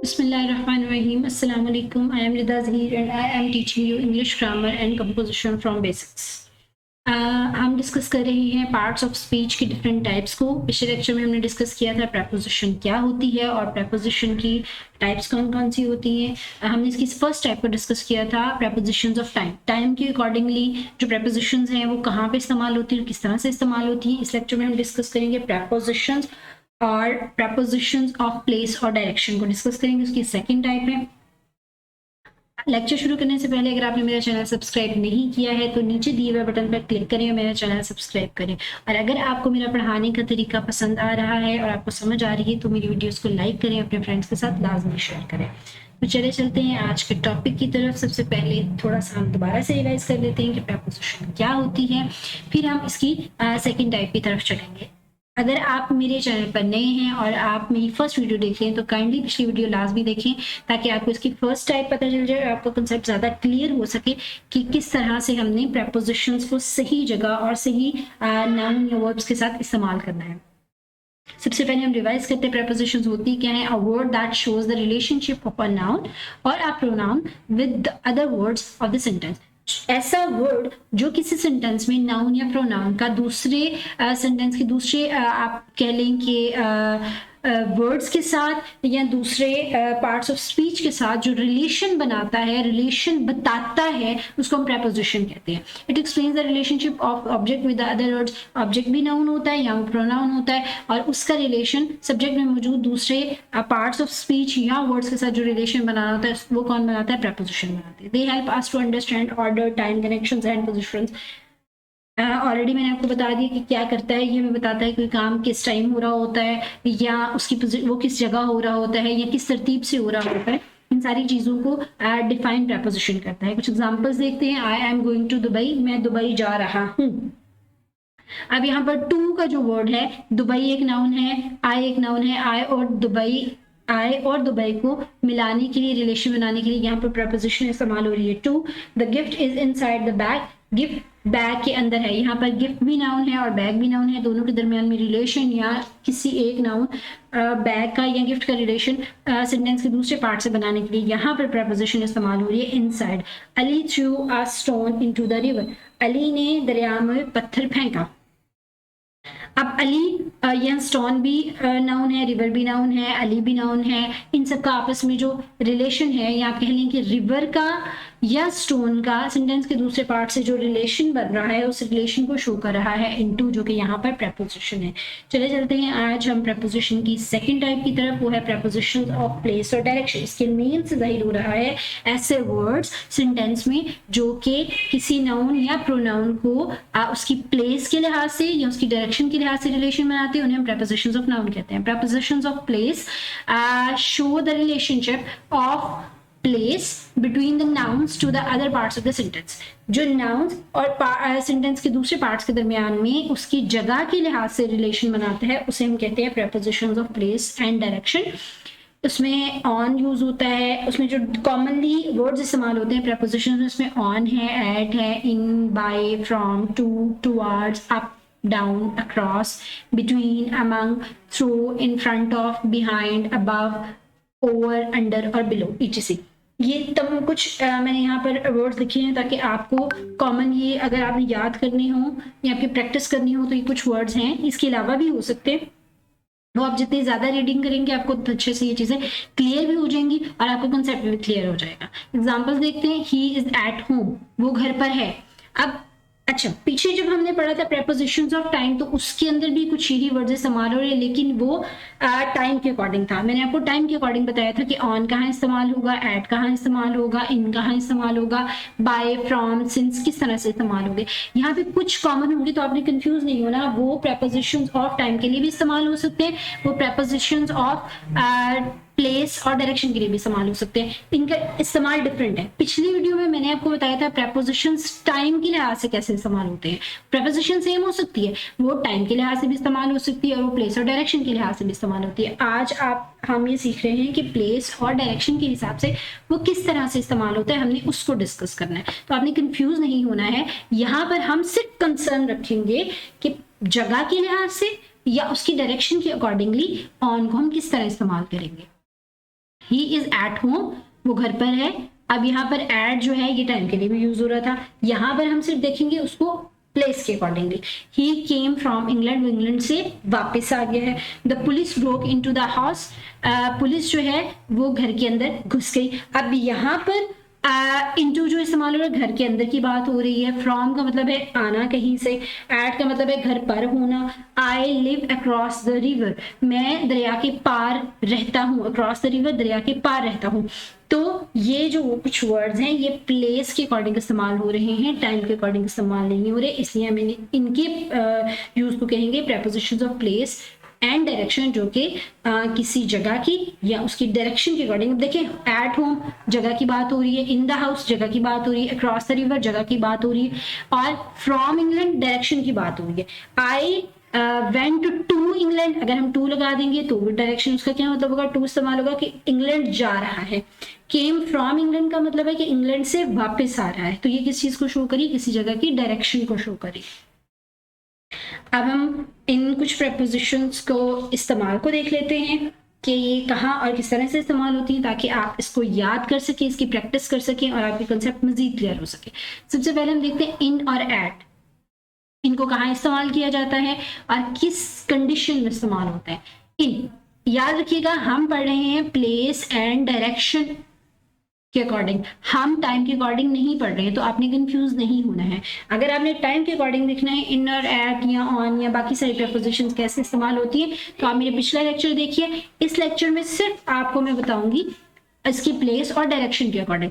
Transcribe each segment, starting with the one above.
Bismillahirrahmanirrahim. Assalamu alaikum. I am Rida Zahir and I am teaching you English grammar and composition from basics. हम discuss कर रहे हैं parts of speech की different types को। पिछले lecture में हमने डिस्कस किया था प्रेपोजिशन क्या होती है और प्रेपोजिशन की टाइप्स कौन कौन सी होती हैं। हमने इसकी फर्स्ट टाइप को डिस्कस किया था प्रेपोजिशंस ऑफ टाइम। टाइम के अकॉर्डिंगली जो प्रेपोजिशंस हैं वो कहाँ पे इस्तेमाल होती है, किस तरह से इस्तेमाल होती है। इस लेक्चर में हम डिस्कस करेंगे प्रेपोजिशंस और प्रेपोजिशंस ऑफ प्लेस और डायरेक्शन को डिस्कस करेंगे। उसकी सेकंड टाइप है। लेक्चर शुरू करने से पहले अगर आपने मेरा चैनल सब्सक्राइब नहीं किया है तो नीचे दिए हुए बटन पर क्लिक करें और मेरा चैनल सब्सक्राइब करें। और अगर आपको मेरा पढ़ाने का तरीका पसंद आ रहा है और आपको समझ आ रही है तो मेरी वीडियोस को लाइक करें, अपने फ्रेंड्स के साथ लाजमी शेयर करें। तो चले चलते हैं आज के टॉपिक की तरफ। सबसे पहले थोड़ा सा हम दोबारा से रिवाइज कर लेते हैं कि प्रेपोजिशन क्या होती है, फिर हम इसकी सेकेंड टाइप की तरफ चलेंगे। अगर आप मेरे चैनल पर नए हैं और आप मेरी फर्स्ट वीडियो देख रहे हैं तो काइंडली पिछली वीडियो लाजमी देखें ताकि आपको इसकी फर्स्ट टाइप पता चल जाए और आपका कंसेप्ट ज़्यादा क्लियर हो सके कि किस तरह से हमने प्रेपोजिशंस को सही जगह और सही नाउन या वर्ब्स के साथ इस्तेमाल करना है। सबसे पहले हम रिवाइज करते हैं प्रेपोजिशंस होती क्या है। A word that shows the relationship of a noun और a pronoun with the other words of the sentence. ऐसा वर्ड जो किसी सेंटेंस में नाउन या प्रोनाउन का दूसरे सेंटेंस के दूसरे आप कह लें कि वर्ड्स के साथ या दूसरे पार्ट्स ऑफ स्पीच के साथ जो रिलेशन बनाता है, रिलेशन बताता है, उसको हम प्रेपोजिशन कहते हैं। It explains the relationship of object with the other words. Object भी नाउन होता है या प्रोनाउन होता है और उसका रिलेशन सब्जेक्ट में मौजूद दूसरे पार्ट्स ऑफ स्पीच या वर्ड्स के साथ जो रिलेशन बनाना होता है वो कौन बनाता है? प्रेपोजिशन बनाते हैं। They help us to understand order, time, connections and positions. Already मैंने आपको बता दिया कि क्या करता है। ये हमें बताता है कोई काम किस टाइम हो रहा होता है या उसकी वो किस जगह हो रहा होता है या किस तरतीब से हो रहा होता है। इन सारी चीज़ों को डिफाइन प्रेपोजिशन करता है। कुछ एग्जांपल्स देखते हैं। I am going to Dubai, मैं दुबई जा रहा हूँ। अब यहाँ पर टू का जो वर्ड है, दुबई एक नाउन है, आई एक नाउन है। आई और दुबई को मिलाने के लिए, रिलेशन बनाने के लिए यहाँ पर प्रेपोजिशन इस्तेमाल हो रही है to. The gift is inside the bag, gift bag के अंदर है। यहाँ पर गिफ्ट भी नाउन है और बैग भी नाउन है। दोनों के दरमियान में रिलेशन या किसी एक नाउन बैग का या गिफ्ट का रिलेशन सेंटेंस के दूसरे पार्ट से बनाने के लिए यहाँ पर प्रेपोजिशन इस्तेमाल हो रही है inside. Ali through a stone into the river, Ali ने दरिया में पत्थर फेंका। अब अली या स्टोन भी नाउन है, रिवर भी नाउन है, अली भी नाउन है। इन सब का आपस में जो रिलेशन है या आप कह लें कि रिवर का या स्टोन का सेंटेंस के दूसरे पार्ट से जो रिलेशन बन रहा है उस रिलेशन को शो कर रहा है इनटू, जो कि यहाँ पर प्रेपोजिशन है। चले चलते हैं आज हम प्रेपोजिशन की सेकंड टाइप की तरफ, वो है प्रेपोजिशन ऑफ प्लेस और डायरेक्शन। इसके नेम से जाहिर हो रहा है ऐसे वर्ड्स सेंटेंस में जो कि किसी नाउन या प्रोनाउन को उसकी प्लेस के लिहाज से या उसकी डायरेक्शन के लिहाज से रिलेशन बनाते हैं, उन्हें हम प्रेपोजिशंस ऑफ नाउन कहते हैं। Prepositions of place show the relationship of place between the nouns to the other parts of the sentence. जो नाउन्स और सेंटेंस के दूसरे पार्ट्स के दरमियान में उसकी जगह के लिहाज से रिलेशन बनाता है उसे हम कहते हैं prepositions of place and direction. उसमें ऑन यूज होता है। उसमें जो कॉमनली वर्ड्स इस्तेमाल होते हैं प्रेपोजिशंस में, उसमें ऑन है, एट है, in, by, from, to, towards, up, down, across, between, among, through, in front of, behind, above, over, under और बिलो, etc। ये तम कुछ मैंने यहाँ पर वर्ड्स लिखे हैं ताकि आपको कॉमन ये अगर आपने याद करने हो या आपकी प्रैक्टिस करनी हो तो ये कुछ वर्ड्स हैं। इसके अलावा भी हो सकते हैं। वो आप जितनी ज्यादा रीडिंग करेंगे आपको अच्छे से ये चीजें क्लियर भी हो जाएंगी और आपको कंसेप्ट भी क्लियर हो जाएगा। एग्जांपल्स देखते हैं। ही इज एट होम, वो घर पर है। अब अच्छा, पीछे जब हमने पढ़ा था प्रेपोजिशंस ऑफ टाइम तो उसके अंदर भी कुछ यही वर्ड्स इस्तेमाल हो रहे हैं, लेकिन वो टाइम के अकॉर्डिंग था। मैंने आपको टाइम के अकॉर्डिंग बताया था कि ऑन कहाँ इस्तेमाल होगा, एट कहाँ इस्तेमाल होगा, इन कहाँ इस्तेमाल होगा, बाय, फ्रॉम, सिंस किस तरह से इस्तेमाल होंगे। यहाँ पे कुछ कॉमन होंगे तो आपने कंफ्यूज नहीं होना। वो प्रेपोजिशंस ऑफ टाइम के लिए भी इस्तेमाल हो सकते हैं, वो प्रेपोजिशंस ऑफ प्लेस और डायरेक्शन के लिए भी इस्तेमाल हो सकते हैं। इनका इस्तेमाल डिफरेंट है। पिछली वीडियो में मैंने आपको बताया था प्रेपोजिशंस टाइम के लिहाज से कैसे इस्तेमाल होते हैं। प्रेपोजिशन सेम हो सकती है, वो टाइम के लिहाज से भी इस्तेमाल हो सकती है और वो प्लेस और डायरेक्शन के लिहाज से भी इस्तेमाल होती है। आज हम ये सीख रहे हैं कि प्लेस और डायरेक्शन के हिसाब से वो किस तरह से इस्तेमाल होता है, हमने उसको डिस्कस करना है। तो आपने कंफ्यूज नहीं होना है। यहाँ पर हम सिर्फ कंसर्न रखेंगे कि जगह के लिहाज से या उसकी डायरेक्शन के अकॉर्डिंगली ऑन को हम किस तरह इस्तेमाल करेंगे। ही इज एट होम, वो घर पर है। अब यहाँ पर एट जो है ये टाइम के लिए भी यूज हो रहा था। यहाँ पर हम सिर्फ देखेंगे उसको प्लेस के accordingly. He came from England, वो इंग्लैंड से वापस आ गया है। The police broke into the house, police जो है वो घर के अंदर घुस गई। अब यहाँ पर इनटू जो इस्तेमाल हो रहा है घर के अंदर की बात हो रही है। फ्रॉम का मतलब है आना कहीं से, एट का मतलब है घर पर होना। I live across the river, मैं दरिया के पार रहता हूँ। अक्रॉस द रिवर, दरिया के पार रहता हूँ। तो ये जो कुछ वर्ड्स हैं ये प्लेस के अकॉर्डिंग इस्तेमाल हो रहे हैं, टाइम के अकॉर्डिंग इस्तेमाल नहीं हो रहे, इसलिए हम इनके यूज को कहेंगे prepositions of place and direction, जो कि किसी जगह की या उसकी डायरेक्शन के अकॉर्डिंग। देखिए एट होम जगह की बात हो रही है, इन द हाउस जगह की बात हो रही है, अक्रॉस द रिवर जगह की बात हो रही है, और फ्रॉम इंग्लैंड डायरेक्शन की बात हो रही है। आई वेंट टू इंग्लैंड, अगर हम टू लगा देंगे तो डायरेक्शन उसका क्या मतलब होगा, टू इस्तेमाल होगा कि इंग्लैंड जा रहा है। केम फ्रॉम इंग्लैंड का मतलब है कि इंग्लैंड से वापस आ रहा है, तो ये किस चीज को शो करी, किसी जगह की डायरेक्शन को शो करी। अब हम इन कुछ प्रेपोजिशंस को इस्तेमाल को देख लेते हैं कि ये कहाँ और किस तरह से इस्तेमाल होती है, ताकि आप इसको याद कर सकें, इसकी प्रैक्टिस कर सकें और आपके कंसेप्ट मजीद क्लियर हो सके। सबसे पहले हम देखते हैं इन और एट, इनको कहाँ इस्तेमाल किया जाता है और किस कंडीशन में इस्तेमाल होता है। इन, याद रखिएगा हम पढ़ रहे हैं प्लेस एंड डायरेक्शन के अकॉर्डिंग, हम टाइम के अकॉर्डिंग नहीं पढ़ रहे हैं, तो आपने कंफ्यूज नहीं होना है। अगर आपने टाइम के अकॉर्डिंग देखना है इन और एट या ऑन या बाकी सारी प्रेपोजिशंस कैसे इस्तेमाल होती है, तो आप मेरे पिछला लेक्चर देखिए। इस लेक्चर में सिर्फ आपको मैं बताऊंगी इसकी प्लेस और डायरेक्शन के according.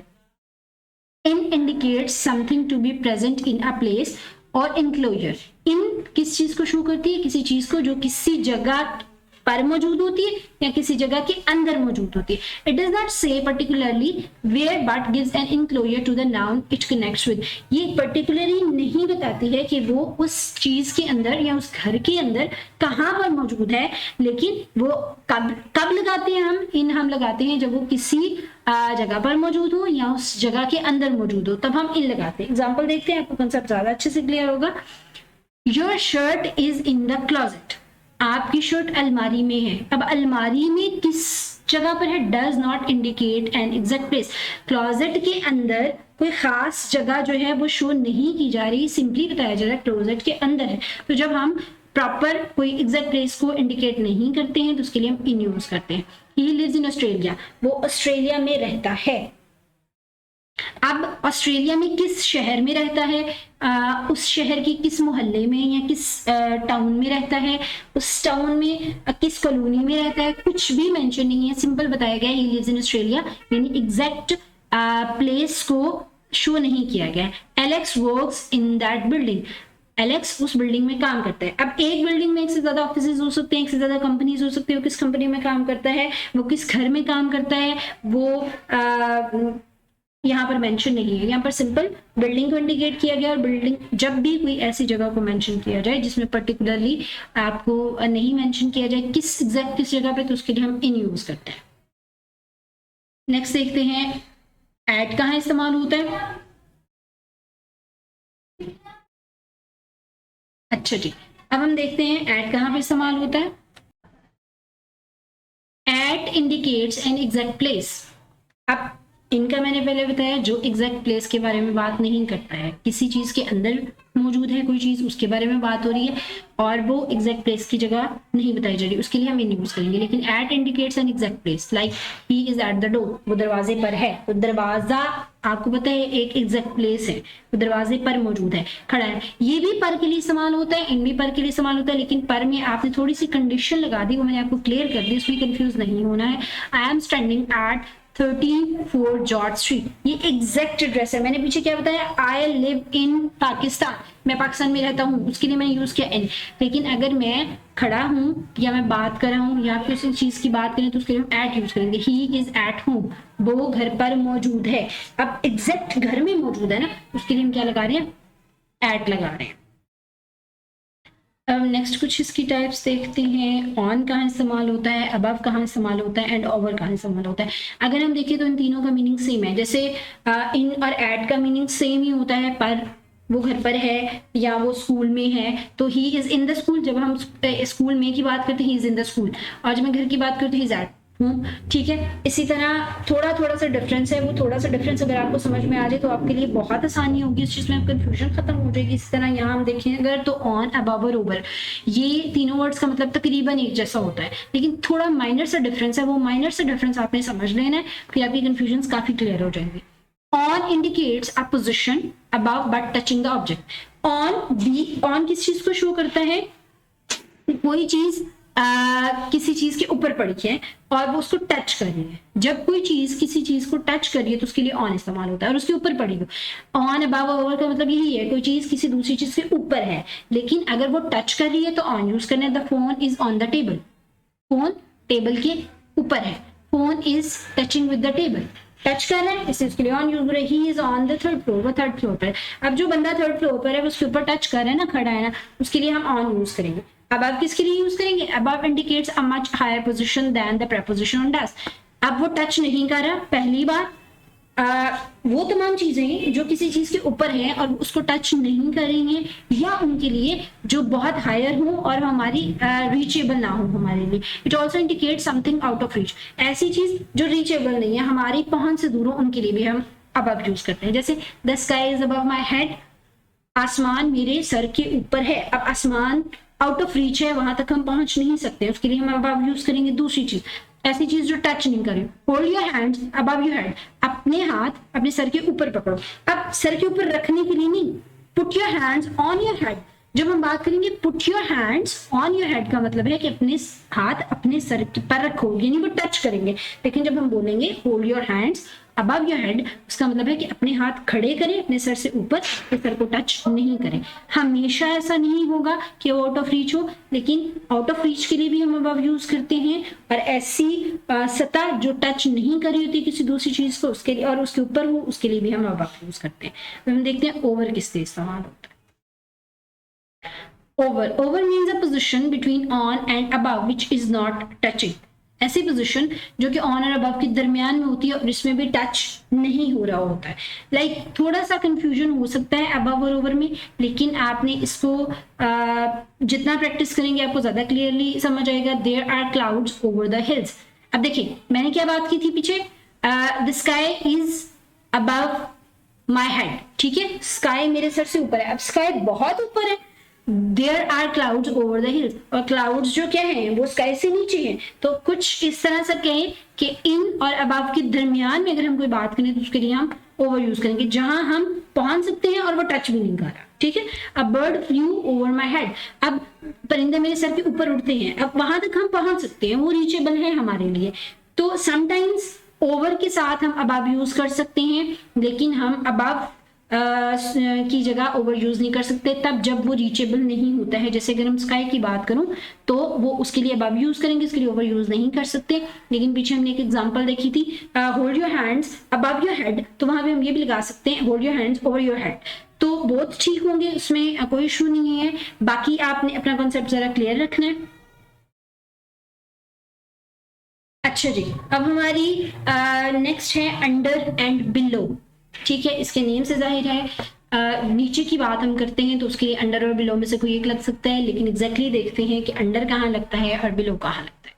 In indicates something to be present in a place और इनक्लोजर। इन किस चीज को शो करती है, किसी चीज को जो किसी जगह पर मौजूद होती है या किसी जगह के अंदर मौजूद होती है। It does not say particularly where but gives an enclosure to the noun it connects with. ये पर्टिकुलरली नहीं बताती है कि वो उस चीज के अंदर या उस घर के अंदर कहाँ पर मौजूद है, लेकिन वो कब लगाते हैं हम लगाते हैं जब वो किसी जगह पर मौजूद हो या उस जगह के अंदर मौजूद हो, तब हम इन लगाते हैं। एग्जाम्पल देखते हैं, आपको कंसेप्ट ज्यादा अच्छे से क्लियर होगा। Your shirt is in the closet, आपकी शर्ट अलमारी में है। अब अलमारी में किस जगह पर है, does not indicate N exact place. Closet के अंदर कोई खास जगह जो है वो शो नहीं की जा रही, सिंपली बताया जा रहा है क्लोजेट के अंदर है। तो जब हम प्रॉपर कोई एग्जैक्ट प्लेस को इंडिकेट नहीं करते हैं तो उसके लिए हम इन यूज करते हैं। ही लिव्स इन ऑस्ट्रेलिया, वो ऑस्ट्रेलिया में रहता है। अब ऑस्ट्रेलिया में किस शहर में रहता है, उस शहर की किस मोहल्ले में या किस टाउन में रहता है, उस टाउन में किस कॉलोनी में रहता है, कुछ भी मेंशन नहीं है, सिंपल बताया गया ही लिव्स इन ऑस्ट्रेलिया, यानी एग्जैक्ट प्लेस को शो नहीं किया गया। Alex works in that building, Alex उस बिल्डिंग में काम करता है। अब एक बिल्डिंग में एक से ज्यादा ऑफिसेज हो सकते हैं, एक से ज्यादा कंपनीज हो सकती है, वो किस कंपनी में काम करता है, वो किस घर में काम करता है, वो यहाँ पर मेंशन नहीं है। यहाँ पर सिंपल बिल्डिंग को इंडिकेट किया गया, और बिल्डिंग जब भी कोई ऐसी जगह को मेंशन किया जाए जिसमें पर्टिकुलरली आपको नहीं मेंशन किया जाए किस एग्जैक्ट किस जगह पे, तो उसके लिए हम इन यूज करते हैं। नेक्स्ट देखते हैं एट कहाँ इस्तेमाल होता है। अच्छा जी, अब हम देखते हैं एट कहाँ पे इस्तेमाल होता है। At indicates an exact place. अब इनका मैंने पहले बताया जो एग्जैक्ट प्लेस के बारे में बात नहीं करता है, किसी चीज के अंदर मौजूद है कोई चीज उसके बारे में बात हो रही है और वो एग्जैक्ट प्लेस की जगह नहीं बताई जा रही, उसके लिए हम इन यूज करेंगे। लेकिन at indicates an exact place, like he is at the door, वो दरवाजे पर है। तो दरवाजा आपको पता है एक एग्जैक्ट प्लेस है, वो दरवाजे पर मौजूद है, खड़ा है। ये भी पर के लिए इस्तेमाल होता है, इन भी पर के लिए इस्तेमाल होता है, लेकिन पर में आपने थोड़ी सी कंडीशन लगा दी, वो मैंने आपको क्लियर कर दी, उसमें कंफ्यूज नहीं होना है। I am standing at 34 George street, ये एग्जैक्ट एड्रेस है। मैंने पीछे क्या बताया, आई लिव इन पाकिस्तान, मैं पाकिस्तान में रहता हूँ, उसके लिए मैंने यूज किया इन। लेकिन अगर मैं खड़ा हूँ या मैं बात कर रहा हूँ या किसी चीज की बात करें तो उसके लिए हम एट यूज करेंगे। ही इज एट होम, वो घर पर मौजूद है। अब एग्जैक्ट घर में मौजूद है ना, उसके लिए हम क्या लगा रहे हैं, एट लगा रहे हैं। अब नेक्स्ट कुछ इसकी टाइप्स देखते हैं। ऑन कहाँ इस्तेमाल होता है, अबव कहाँ इस्तेमाल होता है, एंड ओवर कहाँ इस्तेमाल होता है। अगर हम देखें तो इन तीनों का मीनिंग सेम है। जैसे इन और एट का मीनिंग सेम ही होता है, पर वो घर पर है या वो स्कूल में है तो he is in the school. जब हम स्कूल में की बात करते हैं he is in the school, और जब मैं घर की बात करती हूँ ही इज एट हूँ, ठीक है। इसी तरह थोड़ा सा डिफरेंस है, वो थोड़ा सा डिफरेंस अगर आपको समझ में आ जाए तो आपके लिए बहुत आसानी होगी, इस चीज में कंफ्यूजन खत्म हो जाएगी। इस तरह यहाँ हम देखें अगर तो ऑन, अबव और ओवर, ये तीनों वर्ड्स का मतलब तकरीबन एक जैसा होता है, लेकिन थोड़ा माइनर सा डिफरेंस है, वो माइनर सा डिफरेंस आपने समझ लेना है, फिर आपकी कंफ्यूजन काफी क्लियर हो जाएंगी। On indicates a position above but touching the object. On किस चीज को शो करता है? कोई चीज किसी चीज के ऊपर पड़ी है और वो उसको टच कर रही है। जब कोई चीज किसी चीज को टच कर रही है तो उसके लिए ऑन इस्तेमाल होता है, और उसके ऊपर पड़ी हो। ऑन, अबव, ओवर का मतलब यही है, कोई चीज किसी दूसरी चीज के ऊपर है, लेकिन अगर वो टच कर रही है तो ऑन यूज करना है। The phone is on the table, phone table के ऊपर है, phone is touching with the table, touch कर रहा है इसलिए उसके लिए ऑन यूज हो रहा है। He is on the third floor, वो थर्ड फ्लोर पर है। अब जो बंदा थर्ड फ्लोर पर है उसके ऊपर टच कर रहा है ना, खड़ा है ना, उसके लिए हम ऑन यूज करेंगे। अबव किसके लिए यूज करेंगे? Above indicates a much higher position than the preposition on does. अब वो टच नहीं कर रहा, पहली बार वो तमाम चीजें जो किसी चीज के ऊपर है और उसको टच नहीं करेंगे, या उनके लिए जो बहुत हायर हो और हमारी रीचेबल ना हो हमारे लिए। It also indicate something out of reach, ऐसी चीज जो रीचेबल नहीं है, हमारी पहुंच से दूर हो, उनके लिए भी हम अबव यूज करते हैं। जैसे the sky is above my head, आसमान मेरे सर के ऊपर है। अब आसमान आउट ऑफ रीच है, वहां तक हम पहुंच नहीं सकते, उसके लिए हम अबव यूज करेंगे। दूसरी चीज, ऐसी चीज जो टच नहीं करे। Hold your hands above your head, अपने हाथ अपने सर के ऊपर पकड़ो। अब सर के ऊपर रखने के लिए नहीं, put your hands on your head. जब हम बात करेंगे put your hands on your head का मतलब है कि अपने हाथ अपने सर पर रखो, यानी वो टच करेंगे। लेकिन जब हम बोलेंगे hold your hands above your head, उसका मतलब है कि अपने हाथ खड़े करें अपने सर से ऊपर, सर को टच नहीं करें। हमेशा ऐसा नहीं होगा कि वो आउट ऑफ रीच हो, लेकिन आउट ऑफ रीच के लिए भी हम अबव यूज करते हैं। और ऐसी सतह जो टच नहीं करी होती किसी दूसरी चीज को, उसके लिए और उसके ऊपर हो, उसके लिए भी हम अबव यूज करते हैं। तो हम देखते हैं ओवर किस लिए इस्तेमाल होता है। Over means a position between on and above which is not touching. ऐसी पोजीशन जो कि ऑन और अबव के दरमियान में होती है और इसमें भी टच नहीं हो रहा होता है। लाइक थोड़ा सा कंफ्यूजन हो सकता है अबव और ओवर में, लेकिन आपने इसको जितना प्रैक्टिस करेंगे आपको ज्यादा क्लियरली समझ आएगा। There are clouds over the hills. अब देखिए मैंने क्या बात की थी पीछे, the sky is above my head, ठीक है, स्काई मेरे सर से ऊपर है। अब स्काई बहुत ऊपर है, there are clouds over the hills, और क्लाउड्स जो क्या है वो स्काई से नीचे हैं। तो कुछ इस तरह से कहें कि इन और अबव के दरमियान में अगर हम कोई बात करें तो उसके लिए हम ओवर यूज करेंगे, जहां हम पहुंच सकते हैं और वो टच भी नहीं कर रहा, ठीक है। A bird flu over my head, अब परिंदे मेरे सर के ऊपर उड़ते हैं, अब वहां तक हम पहुंच सकते हैं, वो रीचेबल है हमारे लिए। तो समटाइम्स ओवर के साथ हम अबव यूज कर सकते हैं, लेकिन हम अबव की जगह ओवर यूज नहीं कर सकते तब जब वो रीचेबल नहीं होता है। जैसे अगर हम स्काई की बात करूं तो वो उसके लिए अबव यूज करेंगे, इसके लिए ओवर यूज नहीं कर सकते। लेकिन पीछे हमने एक एग्जांपल देखी थी, hold your hands above your head, तो वहां पे हम ये भी लगा सकते हैं hold your hands over your head, तो बहुत ठीक होंगे, उसमें कोई इशू नहीं है। बाकी आपने अपना कॉन्सेप्ट जरा क्लियर रखना है। अच्छा जी, अब हमारी नेक्स्ट है अंडर एंड बिलो, ठीक है। इसके नेम से जाहिर है नीचे की बात हम करते हैं तो उसके लिए अंडर और बिलो में से कोई एक लग सकता है, लेकिन एग्जैक्टली देखते हैं कि अंडर कहाँ लगता है और बिलो कहाँ लगता है।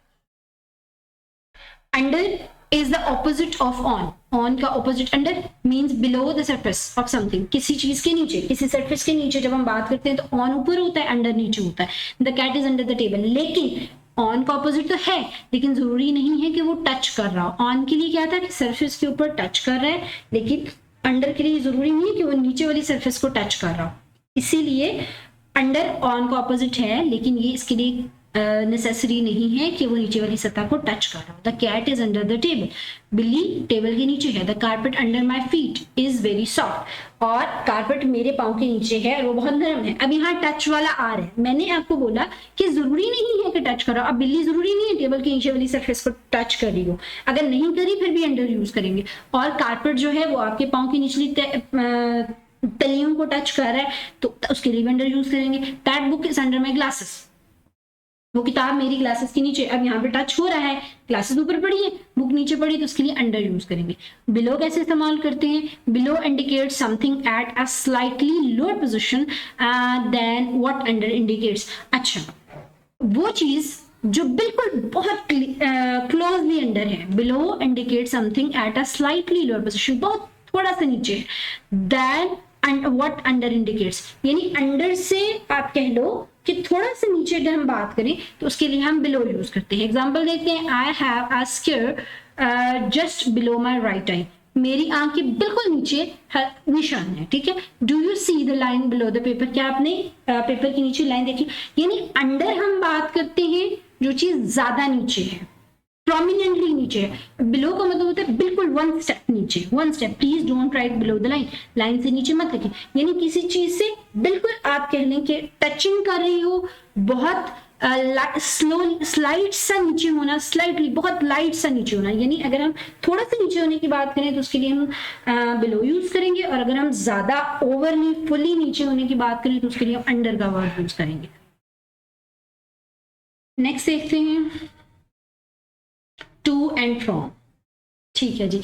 Under is the opposite of on, on का opposite under means below the surface of something, किसी चीज के नीचे, किसी सरफेस के नीचे। जब हम बात करते हैं तो ऑन ऊपर होता है, अंडर नीचे होता है। The cat is under the table, लेकिन ऑन का ऑपोजिट तो है, लेकिन जरूरी नहीं है कि वो टच कर रहा हो। ऑन के लिए क्या था कि सरफेस के ऊपर टच कर रहा है, लेकिन अंडर के लिए जरूरी नहीं है कि वो नीचे वाली सरफेस को टच कर रहा हो। इसीलिए अंडर ऑन का ऑपोजिट है, लेकिन ये इसके लिए नेसेसरी नहीं है कि वो नीचे वाली सतह को टच कर रहा हो। The cat is under the table, बिल्ली टेबल के नीचे है। The carpet under my feet is very soft, और कारपेट मेरे पाँव के नीचे है और वो बहुत नरम है। अब यहाँ टच वाला आ रहा है, मैंने आपको बोला कि जरूरी नहीं है कि टच करो। अब बिल्ली जरूरी नहीं है टेबल के नीचे वाली सरफेस को टच कर रही हो, अगर नहीं करी फिर भी अंडर यूज करेंगे। और कारपेट जो है वो आपके पाँव की निचली तलियों को टच कर रहा है तो उसके लिए अंडर यूज करेंगे। That book is under my glasses, वो किताब मेरी ग्लासेस के नीचे। अब यहाँ पे टच हो रहा है, ग्लासेस ऊपर पड़ी है, बुक नीचे पड़ी, तो उसके लिए अंडर यूज करेंगे। बिलो कैसे इस्तेमाल करते हैं? Below indicate something at a slightly lower position than what under indicates. अच्छा, वो चीज जो बिल्कुल बहुत क्लोजली अंडर है, below indicate something at a slightly lower position, बहुत थोड़ा सा नीचे है, then and what under indicates, यानी अंडर से आप कह लो कि थोड़ा सा नीचे अगर हम बात करें तो उसके लिए हम बिलो यूज करते हैं। एग्जांपल देखते हैं, I have a square just below my right I, मेरी आंख के बिल्कुल नीचे निशान है, ठीक है। Do you see the line below the paper, क्या आपने पेपर के नीचे लाइन देखी, यानी अंडर हम बात करते हैं जो चीज ज्यादा नीचे है, प्रोमिनेंटली नीचे है। बिलो का मतलब होता है बिल्कुल वन स्टेप नीचे, one step, please don't write below the line, line से नीचे मत लिखिए, यानी किसी चीज से बिल्कुल आप कह लें कि टचिंग कर रही हो, बहुत स्लो स्लाइड सा नीचे होना, स्लाइटली बहुत लाइट सा नीचे होना, यानी अगर हम थोड़ा सा नीचे होने की बात करें तो उसके लिए हम बिलो यूज करेंगे, और अगर हम ज्यादा ओवरली फुली नीचे होने की बात करें तो उसके लिए हम अंडर का वर्ड यूज करेंगे। नेक्स्ट देखते हैं, टू एंड फ्रॉम, ठीक है जी।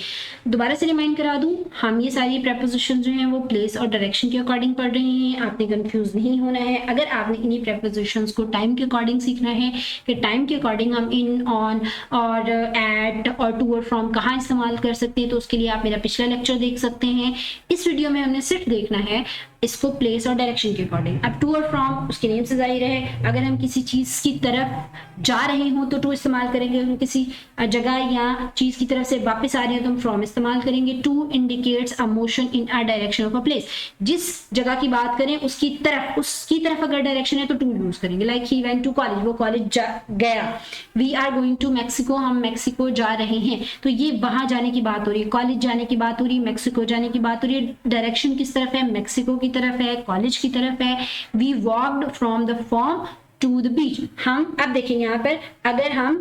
दोबारा से रिमाइंड करा दूं, हम ये सारी प्रेपोजिशन जो हैं वो प्लेस और डायरेक्शन के अकॉर्डिंग पढ़ रहे हैं, आपने कंफ्यूज नहीं होना है। अगर आपने इन्हीं प्रेपोजिशंस को टाइम के अकॉर्डिंग सीखना है कि टाइम के अकॉर्डिंग हम इन, ऑन और एट और टू और फ्रॉम कहाँ इस्तेमाल कर सकते हैं, तो उसके लिए आप मेरा पिछला लेक्चर देख सकते हैं। इस वीडियो में हमने सिर्फ देखना है इसको प्लेस और डायरेक्शन के अकॉर्डिंग। अब टू और फ्रॉम उसके नेम से जाहिर है, अगर हम किसी चीज की तरफ जा रहे हो तो टू इस्तेमाल करेंगे, हम किसी जगह या चीज की तरफ से वापस आ रहे हैं तो हम फ्रॉम इस्तेमाल करेंगे। To indicates a motion in a direction of a place, जिस जगह की बात करें उसकी तरफ अगर डायरेक्शन है तो टू यूज करेंगे। Like he went to college, वो कॉलेज गया। We are going to Mexico, हम मैक्सिको जा रहे हैं, तो ये वहां जाने की बात हो रही है, कॉलेज जाने की बात हो रही है, मैक्सिको जाने की बात हो रही है। डायरेक्शन किस तरफ है, मैक्सिको की तरफ है, कॉलेज की तरफ है। We walked from the farm to the beach, हम अब देखेंगे यहाँ पर अगर हम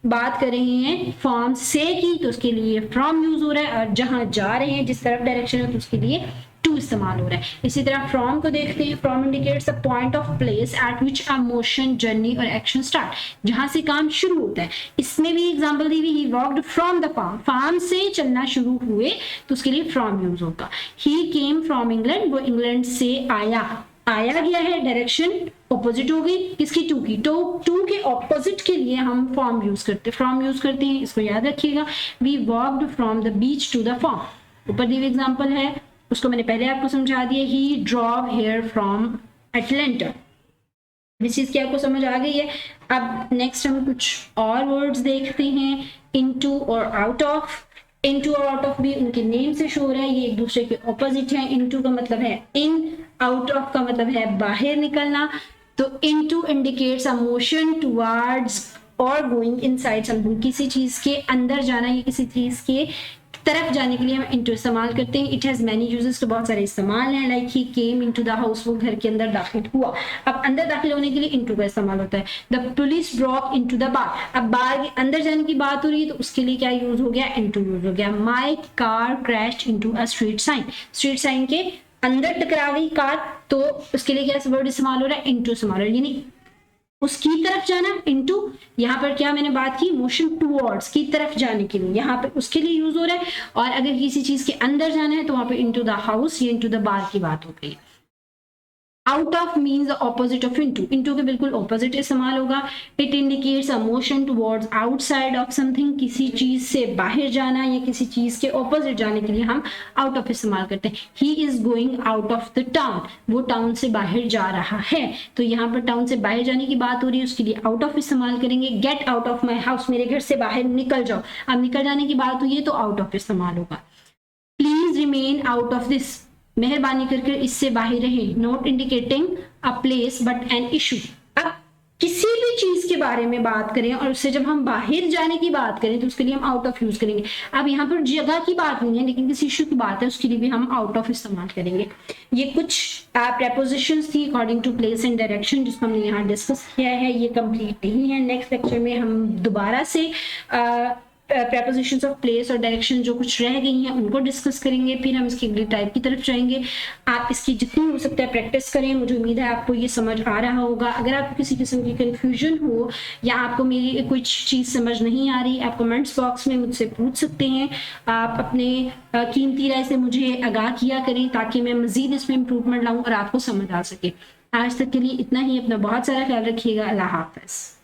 बात कर रहे हैं फॉर्म से की तो उसके लिए फ्रॉम यूज हो रहा है, और जहां जा रहे हैं जिस तरफ डायरेक्शन है तो उसके लिए टू इस्तेमाल हो रहा है। इसी तरह फ्रॉम को देखते हैं, from indicates a point of place at which a motion, journey और एक्शन स्टार्ट, जहां से काम शुरू होता है। इसमें भी एग्जांपल दी हुई, he walked from the farm, farm से चलना शुरू हुए तो उसके लिए फ्रॉम यूज होगा। ही केम फ्रॉम इंग्लैंड, वो इंग्लैंड से आया गया है, डायरेक्शन ऑपोजिट हो गई किसकी, टू की, तो टू के ऑपोजिट के लिए हम फ्रॉम यूज करते हैं, इसको याद रखिएगा। We walked from the beach to the farm, ऊपर दी हुई एग्जांपल है उसको मैंने पहले आपको समझा दिया। ही ड्रॉव हेयर फ्रॉम एटलांटा, इस चीज की आपको समझ आ गई है। अब नेक्स्ट हम कुछ और वर्ड्स देखते हैं, इनटू और आउट ऑफ। इनटू और आउट ऑफ भी उनके नेम से शो हो रहा है, ये एक दूसरे के ऑपोजिट है। इनटू का मतलब है इन, आउट ऑफ का मतलब है बाहर निकलना। तो into indicates a motion towards और गोइंग इनसाइड समथिंग, किसी चीज के अंदर जाना या किसी चीज के तरफ जाने के लिए हम इनटू इस्तेमाल करते हैं। इट हैज मैनी यूजेस, तो बहुत सारे इस्तेमाल हैं। Like he came into the house, वो घर के अंदर दाखिल हुआ। अब अंदर दाखिल होने के लिए इनटू का इस्तेमाल होता है। The police broke into the bar, अब बार के अंदर जाने की बात हो रही है तो उसके लिए क्या यूज हो गया, इनटू यूज हो गया। My car crashed into a street sign, street sign के अंदर टकरा गई कार, तो उसके लिए क्या वर्ड इस्तेमाल हो रहा है, इनटू इस्तेमाल हो रहा है, यानी उसकी तरफ जाना। इनटू यहाँ पर क्या मैंने बात की, मोशन टुवर्ड्स की तरफ जाने के लिए, यहाँ पे उसके लिए यूज हो रहा है। और अगर किसी चीज के अंदर जाना है तो वहां पे इनटू द हाउस या इनटू द बार की बात हो गई। Out of means the opposite of into, into के बिल्कुल ऑपोजिट इस्तेमाल होगा। It indicates a motion towards outside of something, किसी चीज से बाहर जाना या किसी चीज के ऑपोजिट जाने के लिए हम आउट ऑफ इस्तेमाल करते हैं। He is going out of the town, वो टाउन से बाहर जा रहा है, तो यहाँ पर टाउन से बाहर जाने की बात हो रही है, उसके लिए आउट ऑफ इस्तेमाल करेंगे। Get out of my house, मेरे घर से बाहर निकल जाओ, अब निकल जाने की बात हुई है तो आउट ऑफ इस्तेमाल होगा। Please remain out of this, मेहरबानी करके इससे बाहर रहे। Not indicating a place but an issue, अब किसी भी चीज के बारे में बात करें और उससे जब हम बाहर जाने की बात करें तो उसके लिए हम आउट ऑफ यूज करेंगे। अब यहाँ पर जगह की बात नहीं है लेकिन किसी इशू की बात है, उसके लिए भी हम आउट ऑफ इस्तेमाल करेंगे। ये कुछ प्रेपोजिशंस थी according to place and direction जिसको हमने यहाँ डिस्कस किया है, ये कंप्लीट नहीं है। नेक्स्ट लेक्चर में हम दोबारा से prepositions ऑफ प्लेस और डायरेक्शन जो कुछ रह गई हैं उनको डिस्कस करेंगे, फिर हम इसकी अगली टाइप की तरफ जाएंगे। आप इसकी जितनी हो सकता है प्रैक्टिस करें, मुझे उम्मीद है आपको ये समझ आ रहा होगा। अगर आपको किसी किस्म की कंफ्यूजन हो या आपको मेरी कुछ चीज़ समझ नहीं आ रही, आप कमेंट्स बॉक्स में मुझसे पूछ सकते हैं। आप अपने कीमती राय से मुझे आगाह किया करें ताकि मैं मजीद इसमें इम्प्रूवमेंट लाऊं और आपको समझ आ सके। आज तक के लिए इतना ही, अपना बहुत सारा ख्याल रखिएगा। अल्लाह हाफ़िज़।